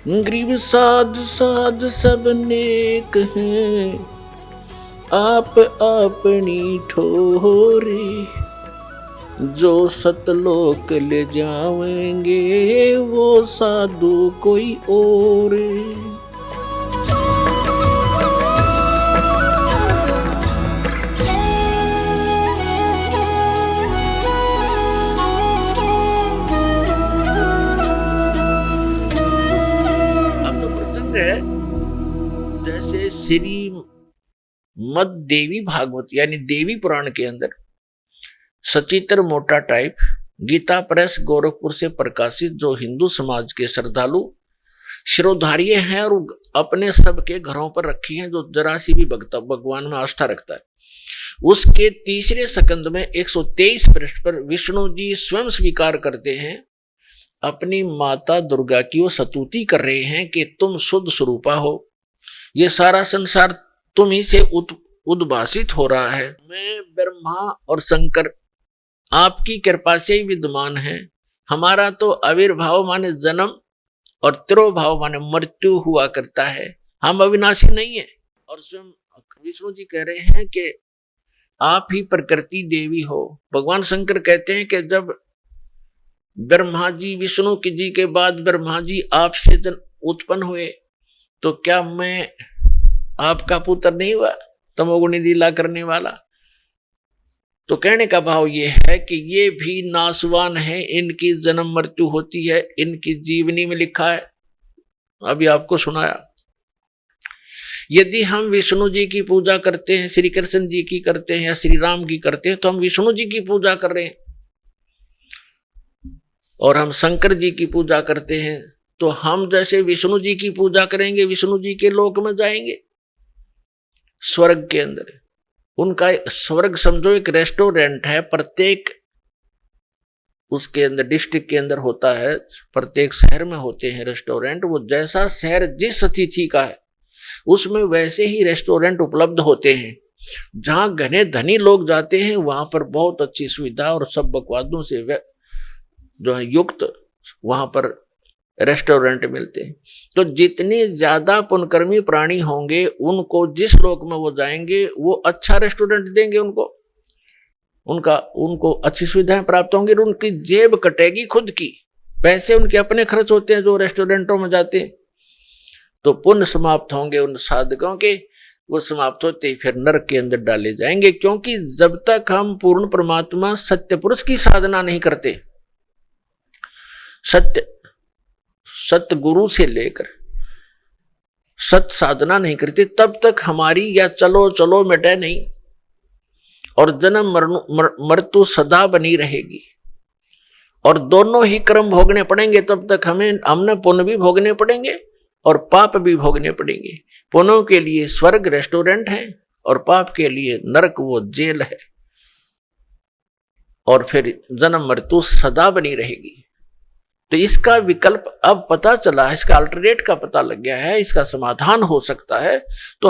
गरीब साध साध सब नेक हैं, आप अपनी ठोरे, जो सतलोक ले जाएंगे वो साधु कोई और। अब तो प्रसंग है जैसे श्री मद देवी भागवत यानी देवी पुराण के अंदर सचित्र मोटा टाइप गीता प्रेस गोरखपुर से प्रकाशित, जो हिंदू समाज के श्रद्धालु शिरोधार्य हैं और अपने सबके घरों पर रखी हैं, जो जरा सी भी भगवान में आस्था रखता है, उसके तीसरे स्कंद में 123 पृष्ठ पर विष्णु जी स्वयं स्वीकार करते हैं, अपनी माता दुर्गा की वो स्तुति कर रहे हैं कि तुम शुद्ध स्वरूपा हो, ये सारा संसार तुम ही से उद्भासित हो रहा है। मैं ब्रह्मा और शंकर आपकी कृपा से ही विद्यमान है, हमारा तो आविर्भाव माने जन्म और तिरोभाव माने मृत्यु हुआ करता है, हम अविनाशी नहीं है। और स्वयं विष्णु जी कह रहे हैं कि आप ही प्रकृति देवी हो। भगवान शंकर कहते हैं कि जब ब्रह्मा जी विष्णु जी के बाद ब्रह्मा जी आपसे उत्पन्न हुए तो क्या मैं आपका पुत्र नहीं हुआ, तमोगुणी लीला करने वाला। तो कहने का भाव ये है कि ये भी नासवान है, इनकी जन्म मृत्यु होती है, इनकी जीवनी में लिखा है, अभी आपको सुनाया। यदि हम विष्णु जी की पूजा करते हैं, श्री कृष्ण जी की करते हैं या श्री राम की करते हैं, तो हम विष्णु जी की पूजा कर रहे हैं। और हम शंकर जी की पूजा करते हैं तो हम जैसे विष्णु जी की पूजा करेंगे, विष्णु जी के लोक में जाएंगे, स्वर्ग के अंदर। उनका स्वर्ग समझो एक रेस्टोरेंट है, प्रत्येक उसके अंदर डिस्ट्रिक्ट के अंदर होता है, प्रत्येक शहर में होते हैं रेस्टोरेंट। वो जैसा शहर जिस तिथि का है उसमें वैसे ही रेस्टोरेंट उपलब्ध होते हैं। जहां घने धनी लोग जाते हैं वहां पर बहुत अच्छी सुविधा और सब बकवादों से जो है युक्त वहां पर रेस्टोरेंट मिलते हैं। तो जितने ज्यादा पुण्यकर्मी प्राणी होंगे उनको जिस लोक में वो जाएंगे वो अच्छा रेस्टोरेंट देंगे, उनको अच्छी सुविधाएं प्राप्त होंगी, उनकी जेब कटेगी खुद की, पैसे उनके अपने खर्च होते हैं जो रेस्टोरेंटों में जाते हैं। तो पुण्य समाप्त होंगे उन साधकों के, वो समाप्त होते ही फिर नरक के अंदर डाले जाएंगे। क्योंकि जब तक हम पूर्ण परमात्मा सत्य पुरुष की साधना नहीं करते, सत्य गुरु से लेकर सत्य साधना नहीं करते, तब तक हमारी या चलो चलो मिटे नहीं और जन्म मृत्यु सदा बनी रहेगी। और दोनों ही क्रम भोगने पड़ेंगे, तब तक हमने पुण्य भी भोगने पड़ेंगे और पाप भी भोगने पड़ेंगे। पुण्यों के लिए स्वर्ग रेस्टोरेंट है और पाप के लिए नरक वो जेल है, और फिर जन्म मृत्यु सदा बनी रहेगी। तो इसका विकल्प अब पता चला है, इसका अल्टरनेट का पता लग गया है, इसका समाधान हो सकता है। तो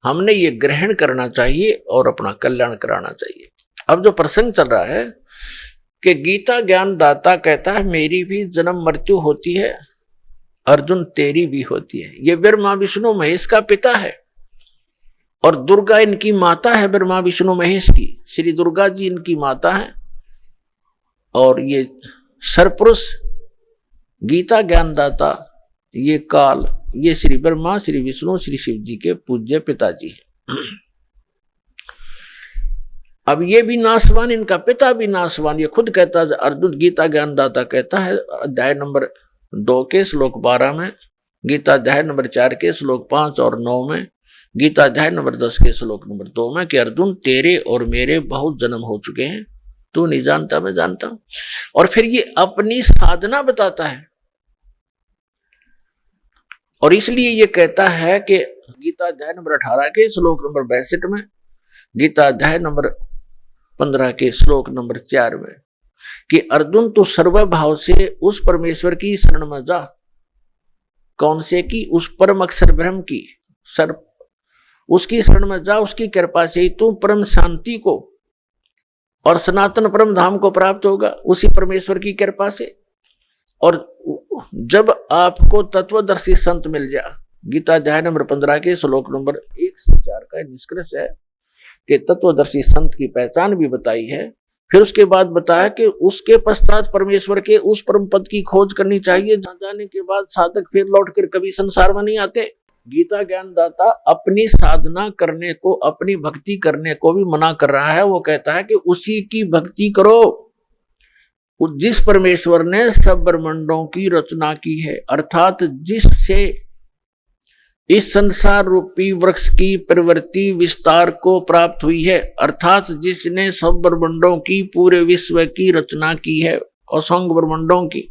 हमने ये ग्रहण करना चाहिए और अपना कल्याण कराना चाहिए। अब जो प्रसंग चल रहा है कि गीता ज्ञान दाता कहता है मेरी भी जन्म मृत्यु होती है, अर्जुन तेरी भी होती है। ये ब्रह्मा विष्णु महेश का पिता है और दुर्गा इनकी माता है, ब्रह्मा विष्णु महेश की। श्री दुर्गा जी इनकी माता है और ये सरपुरुष गीता ज्ञानदाता ये काल, ये श्री ब्रह्मा श्री विष्णु श्री शिव जी के पूज्य पिताजी हैं। अब ये भी नासवान, इनका पिता भी नासवान। ये खुद कहता है, अर्जुन गीता ज्ञानदाता कहता है अध्याय नंबर 2 के श्लोक 12 में, गीता अध्याय नंबर 4 के श्लोक 5 और 9 में, गीता अध्याय नंबर 10 के श्लोक नंबर 2 में कि अर्जुन तेरे और मेरे बहुत जन्म हो चुके हैं, तू नहीं जानता मैं जानता हूं। और फिर ये अपनी साधना बताता है और इसलिए ये कहता है कि गीता अध्याय नंबर 18 के श्लोक नंबर 62 में, गीता अध्याय नंबर 15 के श्लोक नंबर 4 में कि अर्जुन तू सर्वभाव से उस परमेश्वर की शरण में जा। कौन से की? उस परम अक्षर ब्रह्म की, उसकी शरण में जा। उसकी कृपा से ही तू परम शांति को और सनातन परम धाम को प्राप्त होगा, उसी परमेश्वर की कृपा से। और जब आपको तत्वदर्शी संत मिल जाए, गीता अध्याय नंबर 15 के श्लोक नंबर 1 से 4 का निष्कर्ष है कि तत्वदर्शी संत की पहचान भी बताई है। फिर उसके बाद बताया कि उसके पश्चात परमेश्वर के उस परम पद की खोज करनी चाहिए, जहां जाने के बाद साधक फिर लौटकर कभी संसार में नहीं आते। गीता ज्ञानदाता अपनी साधना करने को, अपनी भक्ति करने को भी मना कर रहा है। वो कहता है कि उसी की भक्ति करो जिस परमेश्वर ने सब ब्रह्मांडों की रचना की है, अर्थात जिससे इस संसार रूपी वृक्ष की प्रवृत्ति विस्तार को प्राप्त हुई है, अर्थात जिसने सब ब्रह्मांडों की, पूरे विश्व की रचना की है, असंख्य ब्रह्मांडों की,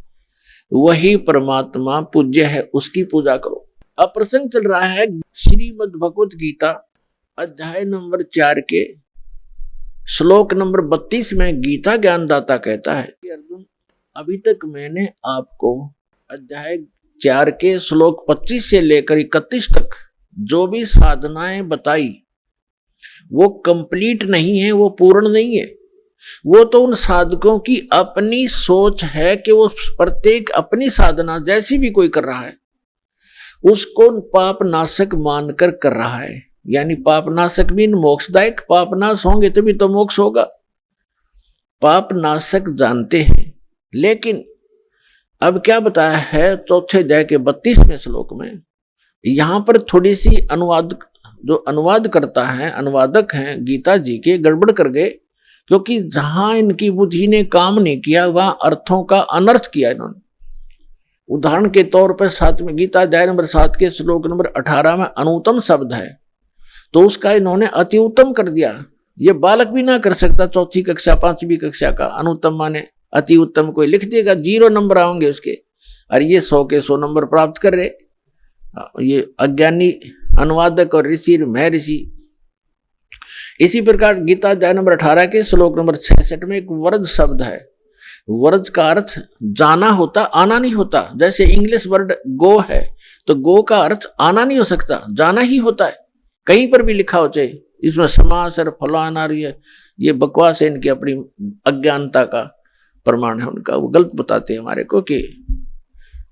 वही परमात्मा पूज्य है, उसकी पूजा करो। अब प्रसंग चल रहा है श्रीमद् भगवत गीता अध्याय नंबर 4 के श्लोक नंबर 32 में गीता ज्ञानदाता कहता है कि अर्जुन, अभी तक मैंने आपको अध्याय 4 के श्लोक 25 से लेकर 31 तक जो भी साधनाएं बताई वो कंप्लीट नहीं है, वो पूर्ण नहीं है। वो तो उन साधकों की अपनी सोच है कि वो प्रत्येक अपनी साधना जैसी भी कोई कर रहा है उसको पाप नाशक मानकर कर रहा है। यानी पाप नाशक मीन मोक्षदायक, पाप नाश होंगे तभी तो मोक्ष होगा। पाप नाशक जानते हैं, लेकिन अब क्या बताया है चौथे अध्याय के 32वें श्लोक में, यहां पर थोड़ी सी जो अनुवाद करता है, अनुवादक हैं गीता जी के, गड़बड़ कर गए, क्योंकि जहां इनकी बुद्धि ने काम नहीं किया वहां अर्थों का अनर्थ किया इन्होंने। उदाहरण के तौर पर 7वें गीता अध्याय नंबर 7 के श्लोक नंबर 18 में अनुत्तम शब्द है, तो उसका इन्होंने अति उत्तम कर दिया। ये बालक भी ना कर सकता, 4वीं कक्षा 5वीं कक्षा का। अनुत्तम माने अति उत्तम, कोई लिख देगा 0 नंबर आएंगे उसके, और ये 100 के 100 नंबर प्राप्त कर रहे। ये अज्ञानी अनुवादक और ऋषि महर्षि। इसी प्रकार गीता अध्याय नंबर 18 के श्लोक नंबर 66 में एक वर्ज शब्द है। वर्ज का अर्थ जाना होता, आना नहीं होता। जैसे इंग्लिश वर्ड गो है, तो गो का अर्थ आना नहीं हो सकता, जाना ही होता है। कहीं पर भी लिखा हो चाहे इसमें समास और फलाना, ये बकवास है, इनकी अपनी अज्ञानता का प्रमाण है उनका। वो गलत बताते हैं हमारे को कि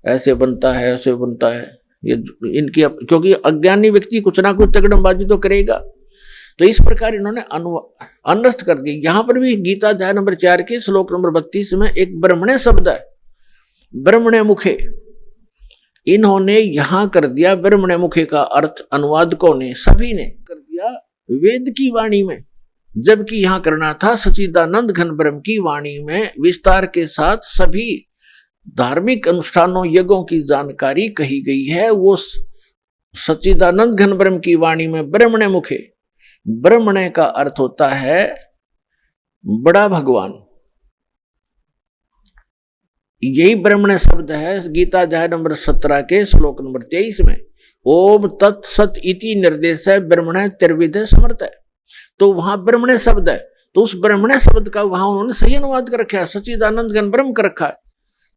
ऐसे बनता है, ऐसे बनता है। ये इनकी, क्योंकि अज्ञानी व्यक्ति कुछ ना कुछ तकड़मबाजी तो करेगा। तो इस प्रकार इन्होंने अनर्थ कर दिया। यहां पर भी गीता अध्याय नंबर 4 के श्लोक नंबर 32 में एक ब्रह्मणे शब्द है, ब्रह्मणे मुखे, इन्होंने यहां कर दिया। ब्रह्मणे मुखे का अर्थ अनुवादकों ने, सभी ने कर दिया वेद की वाणी में, जबकि यहां करना था सच्चिदानंद घन ब्रह्म की वाणी में। विस्तार के साथ सभी धार्मिक अनुष्ठानों, यज्ञों की जानकारी कही गई है। वो सच्चिदानंद घन ब्रह्म की वाणी में ब्रह्मणे मुखे, ब्रह्मणे का अर्थ होता है बड़ा भगवान। यही ब्रह्मणे शब्द है गीता अध्याय नंबर 17 के श्लोक नंबर 23 में। ओम तत्सत इति निर्देश है ब्रह्मणे त्रिविध समर्थ है। तो वहां ब्रह्मणे शब्द है, तो उस ब्रह्मणे शब्द का वहां उन्होंने सही अनुवाद कर रखा है, सच्चिदानंद घन ब्रह्म कर रखा है।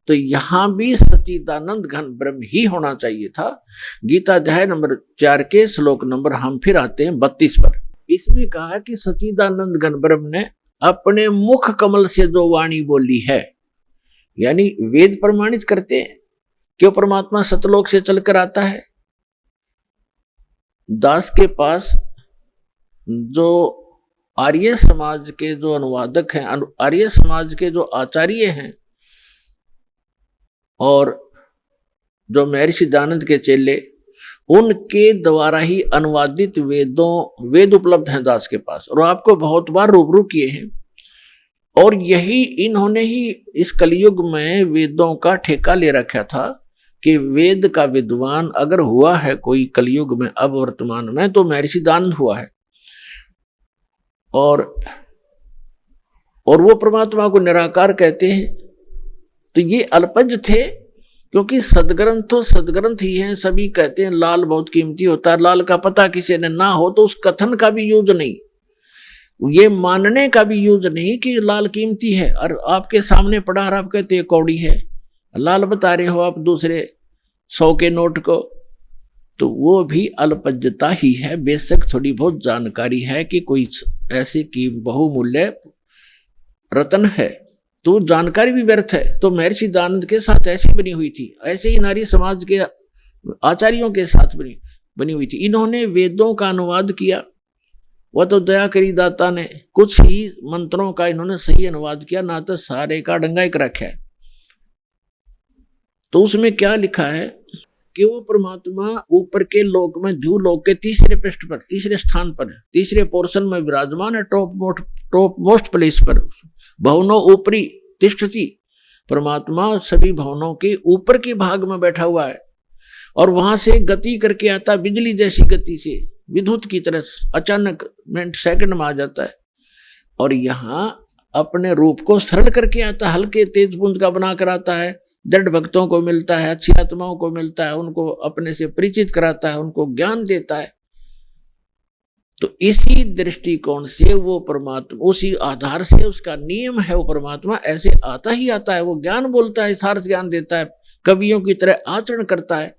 तो यहां भी सच्चिदानंद घन ब्रह्म ही होना चाहिए था। गीता अध्याय नंबर 4 के श्लोक नंबर, हम फिर आते हैं 32 पर। इसमें कहा कि सच्चिदानंद घन ब्रह्म ने अपने मुख कमल से जो वाणी बोली है, यानी वेद प्रमाणित करते हैं क्यों परमात्मा सतलोक से चलकर आता है। दास के पास जो आर्य समाज के जो अनुवादक हैं, आर्य समाज के जो आचार्य हैं और जो महर्षि दयानंद के चेले, उनके द्वारा ही अनुवादित वेद उपलब्ध हैं दास के पास, और आपको बहुत बार रूबरू किए हैं। और यही इन्होंने ही इस कलयुग में वेदों का ठेका ले रखा था कि वेद का विद्वान अगर हुआ है कोई कलयुग में, अब वर्तमान में, तो महर्षि दयानंद हुआ है। और वो परमात्मा को निराकार कहते हैं। तो ये अल्पज्ञ थे, क्योंकि सदग्रंथ तो सदग्रंथ ही हैं। सभी कहते हैं लाल बहुत कीमती होता है, लाल का पता किसी ने ना हो तो उस कथन का भी यूज नहीं, ये मानने का भी यूज नहीं कि लाल कीमती है। और आपके सामने पड़ा और आप कहते हैं कौड़ी है, लाल बता रहे हो आप दूसरे 100 के नोट को, तो वो भी अल्पज्ञता ही है। बेशक थोड़ी बहुत जानकारी है कि कोई ऐसे की बहुमूल्य रत्न है, तो जानकारी भी व्यर्थ है। तो महर्षि दयानंद के साथ ऐसी बनी हुई थी, ऐसे ही नारी समाज के आचार्यों के साथ बनी हुई थी। इन्होंने वेदों का अनुवाद किया, वह तो दया करी दाता ने कुछ ही मंत्रों का इन्होंने सही अनुवाद किया, ना तो सारे का डंगा एक रखा है। तो उसमें क्या लिखा है कि वो परमात्मा ऊपर के लोक में द्यूलोक के तीसरे पृष्ठ पर, तीसरे स्थान पर, तीसरे पोर्शन में विराजमान है, टॉप मोस्ट प्लेस पर। भवनों ऊपरी तिष्ठति, परमात्मा सभी भवनों के ऊपर के भाग में बैठा हुआ है और वहां से गति करके आता, बिजली जैसी गति से, विद्युत की तरह अचानक मिनट सेकंड में आ जाता है। और यहाँ अपने रूप को सरल करके आता, हल्के तेज पुंज का बना कर आता है, दृढ़ भक्तों को मिलता है, अच्छी आत्माओं को मिलता है, उनको अपने से परिचित कराता है, उनको ज्ञान देता है। तो इसी दृष्टिकोण से वो परमात्मा, उसी आधार से उसका नियम है, वो परमात्मा ऐसे आता ही आता है। वो ज्ञान बोलता है, सार्थ ज्ञान देता है, कवियों की तरह आचरण करता है,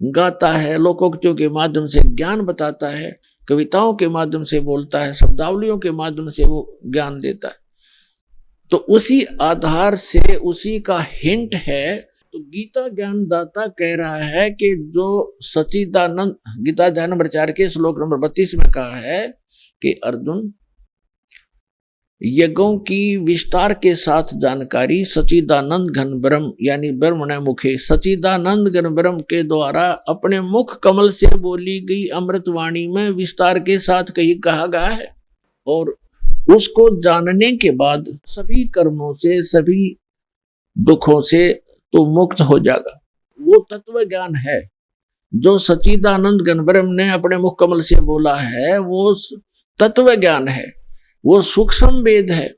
गाता है, लोकोक्तियों के माध्यम से ज्ञान बताता है, कविताओं के माध्यम से बोलता है, शब्दावलियों के माध्यम से वो ज्ञान देता है। तो उसी आधार से उसी का हिंट है। तो गीता ज्ञानदाता कह रहा है कि जो सच्चिदानंद, गीता अध्याय नंबर 4 के श्लोक नंबर 32 में कहा है कि अर्जुन, यज्ञों की विस्तार के साथ जानकारी सच्चिदानंद घन ब्रह्म यानी ब्रह्मण्य मुखे, सच्चिदानंद घन ब्रह्म के द्वारा अपने मुख कमल से बोली गई अमृतवाणी में विस्तार के साथ कहा गया है। और उसको जानने के बाद सभी कर्मों से, सभी दुखों से तो मुक्त हो जाएगा। वो तत्व ज्ञान है जो सच्चिदानंद घन ब्रह्म ने अपने मुख कमल से बोला है, वो तत्व ज्ञान है, वो सूक्ष्म वेद है।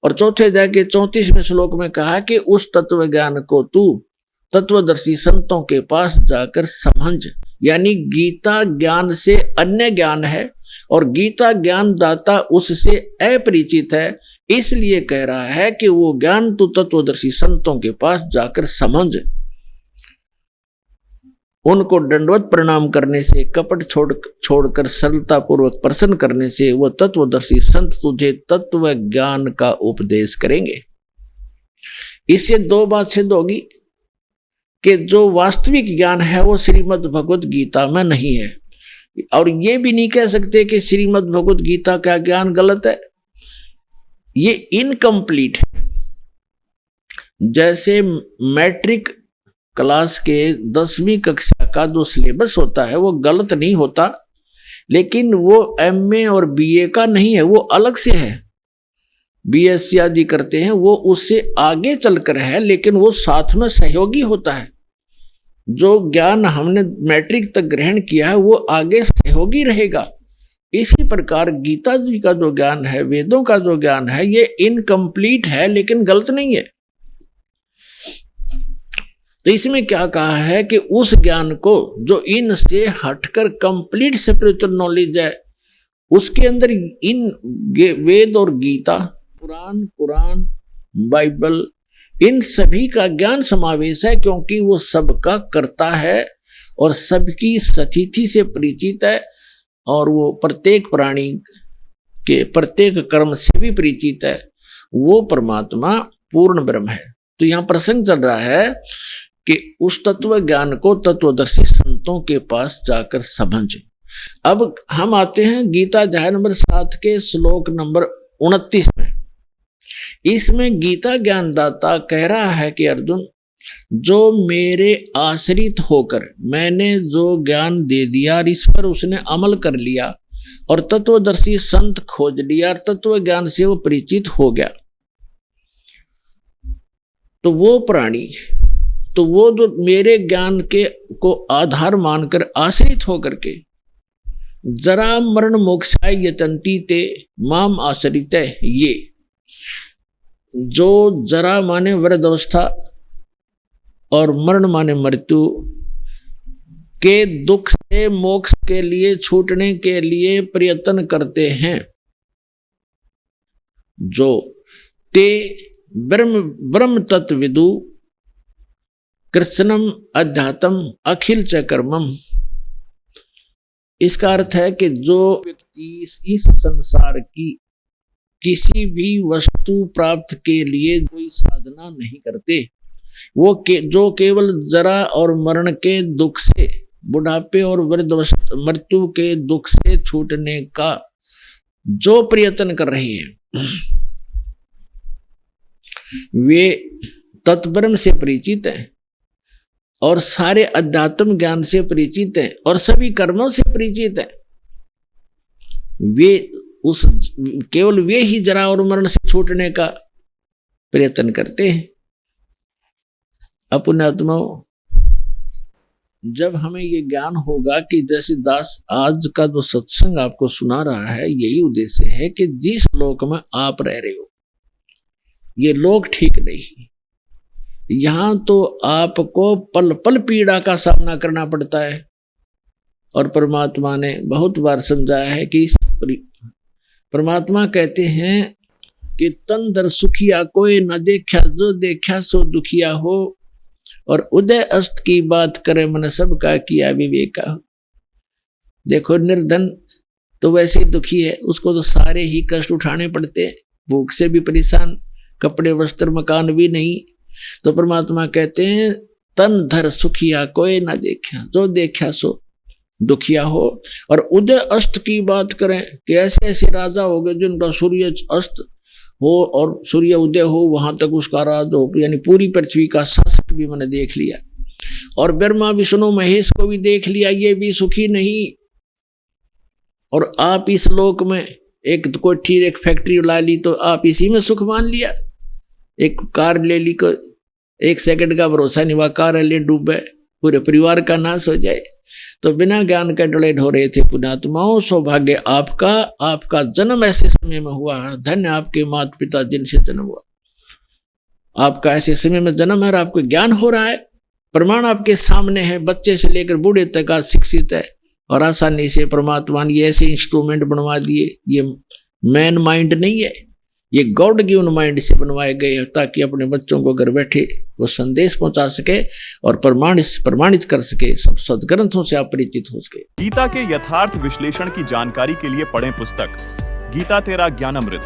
और चौथे अध्याय के 34वें श्लोक में कहा कि उस तत्व ज्ञान को तू तत्वदर्शी संतों के पास जाकर समझ। यानी गीता ज्ञान से अन्य ज्ञान है और गीता ज्ञान दाता उससे अपरिचित है, इसलिए कह रहा है कि वो ज्ञान तू तत्वदर्शी संतों के पास जाकर समझ। उनको दंडवत प्रणाम करने से, कपट छोड़कर सरलता पूर्वक प्रसन्न करने से वो तत्वदर्शी संत तुझे तत्व ज्ञान का उपदेश करेंगे। इससे दो बात सिद्ध होगी कि जो वास्तविक ज्ञान है वो श्रीमद् भगवत गीता में नहीं है। और ये भी नहीं कह सकते कि श्रीमद् भगवत गीता का ज्ञान गलत है, ये इनकम्प्लीट है। जैसे मैट्रिक क्लास के 10वीं कक्षा का जो सिलेबस होता है वो गलत नहीं होता, लेकिन वो एमए और बीए का नहीं है, वो अलग से है। बीएससी आदि करते हैं वो उससे आगे चलकर है, लेकिन वो साथ में सहयोगी होता है। जो ज्ञान हमने मैट्रिक तक ग्रहण किया है वो आगे सहयोगी रहेगा। इसी प्रकार गीता जी का जो ज्ञान है, वेदों का जो ज्ञान है, ये इनकम्प्लीट है लेकिन गलत नहीं है। तो इसमें क्या कहा है कि उस ज्ञान को जो इनसे हटकर कंप्लीट स्पिरिचुअल नॉलेज है, उसके अंदर इन वेद और गीता, पुराण, कुरान, बाइबल, इन सभी का ज्ञान समावेश है, क्योंकि वो सबका करता है और सबकी स्थिति से परिचित है और वो प्रत्येक प्राणी के प्रत्येक कर्म से भी परिचित है। वो परमात्मा पूर्ण ब्रह्म है। तो यहाँ प्रसंग चल रहा है कि उस तत्व ज्ञान को तत्वदर्शी संतों के पास जाकर समझ। अब हम आते हैं गीता अध्याय नंबर 7 के श्लोक नंबर 29 में। इसमें गीता ज्ञानदाता कह रहा है कि अर्जुन, जो मेरे आश्रित होकर मैंने जो ज्ञान दे दिया और इस पर उसने अमल कर लिया और तत्वदर्शी संत खोज लिया और तत्व ज्ञान से वो परिचित हो गया, तो वो प्राणी, तो वो जो मेरे ज्ञान के को आधार मानकर आश्रित होकर के जरा मरण मोक्षाय यतन्ति ते माम आश्रित, ये जो जरा माने वृद्ध अवस्था और मरण माने मृत्यु के दुख से मोक्ष के लिए छूटने के लिए प्रयत्न करते हैं, जो ते ब्रह्म तत्विदु कृष्णम अध्यात्म अखिल च कर्मम। इसका अर्थ है कि जो व्यक्ति इस संसार की किसी भी वस्तु प्राप्त के लिए कोई साधना नहीं करते। वो जो केवल जरा और मरण के दुख से, बुढ़ापे और वृद्धावस्था मृत्यु के दुख से छूटने का जो प्रयत्न कर रहे हैं, वे तत्ब्रह्म से परिचित हैं और सारे अध्यात्म ज्ञान से परिचित हैं और सभी कर्मों से परिचित हैं। वे केवल वे ही जरा और मरण से छूटने का प्रयत्न करते हैं। पुण्यात्माओं, जब हमें ये ज्ञान होगा कि जैसे दास आज का जो सत्संग आपको सुना रहा है, यही उद्देश्य है कि जिस लोक में आप रह रहे हो ये लोक ठीक नहीं। यहां तो आपको पल पल पीड़ा का सामना करना पड़ता है और परमात्मा ने बहुत बार समझाया है कि परमात्मा कहते हैं कि तन धर सुखिया कोई न देखा, जो देखा सो दुखिया हो, और उदय अस्त की बात करे मन सबका किया विवेका। देखो निर्धन तो वैसे ही दुखी है, उसको तो सारे ही कष्ट उठाने पड़ते हैं, भूख से भी परेशान, कपड़े वस्त्र मकान भी नहीं। तो परमात्मा कहते हैं तन धर सुखिया कोई ना देखा, जो देखा सो दुखिया हो। और उदय अस्त की बात करें कि ऐसे ऐसे राजा हो गए जिनका सूर्य अस्त हो और सूर्य उदय हो, वहां तक उसका राज हो, यानी पूरी पृथ्वी का शासक भी मैंने देख लिया, और ब्रह्मा विष्णु महेश को भी देख लिया, ये भी सुखी नहीं। और आप इस लोक में एक कोठी एक फैक्ट्री ला ली तो आप इसी में सुख मान लिया। एक कार ले ली को एक सेकंड का भरोसा नहीं हुआ, कार ले डूबे, पूरे परिवार का नाश हो जाए। तो बिना ज्ञान के डले ढो रहे थे। पुण्यात्माओं, सौभाग्य आपका, आपका जन्म ऐसे समय में हुआ है, धन्य आपके माता पिता जिनसे जन्म हुआ। आपका ऐसे समय में जन्म है और आपको ज्ञान हो रहा है, प्रमाण आपके सामने है, बच्चे से लेकर बूढ़े तक आज शिक्षित है और आसानी से परमात्मा ने ऐसे इंस्ट्रूमेंट बनवा दिए। ये मैन माइंड नहीं है, ये गॉड गिवन माइंड से बनवाए गए हैं ताकि अपने बच्चों को घर बैठे वो संदेश पहुंचा सके और प्रमाणित कर सके, सब सदग्रंथों से आप परिचित हो सके। गीता के यथार्थ विश्लेषण की जानकारी के लिए पढ़ें पुस्तक गीता तेरा ज्ञानामृत।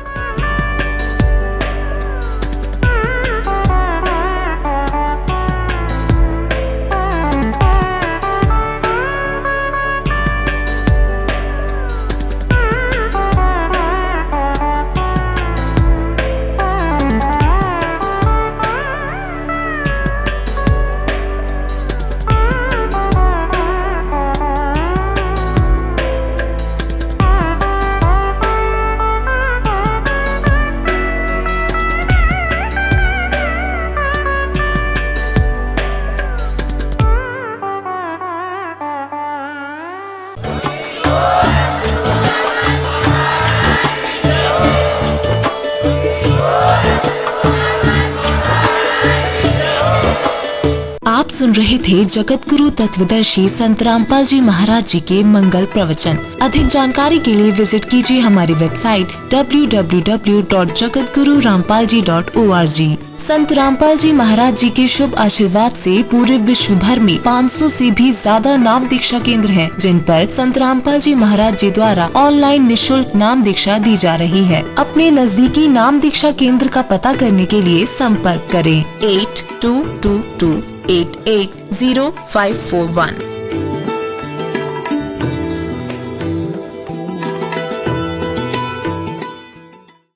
आप सुन रहे थे जगत गुरु तत्वदर्शी संत रामपाल जी महाराज जी के मंगल प्रवचन। अधिक जानकारी के लिए विजिट कीजिए हमारी वेबसाइट www.jagatgururampalji.org। संत रामपाल जी महाराज जी के शुभ आशीर्वाद से पूरे विश्व भर में 500 से भी ज्यादा नाम दीक्षा केंद्र हैं, जिन पर संत रामपाल जी महाराज जी द्वारा ऑनलाइन निशुल्क नाम दीक्षा दी जा रही है। अपने नजदीकी नाम दीक्षा केंद्र का पता करने के लिए संपर्क करें 8222880541।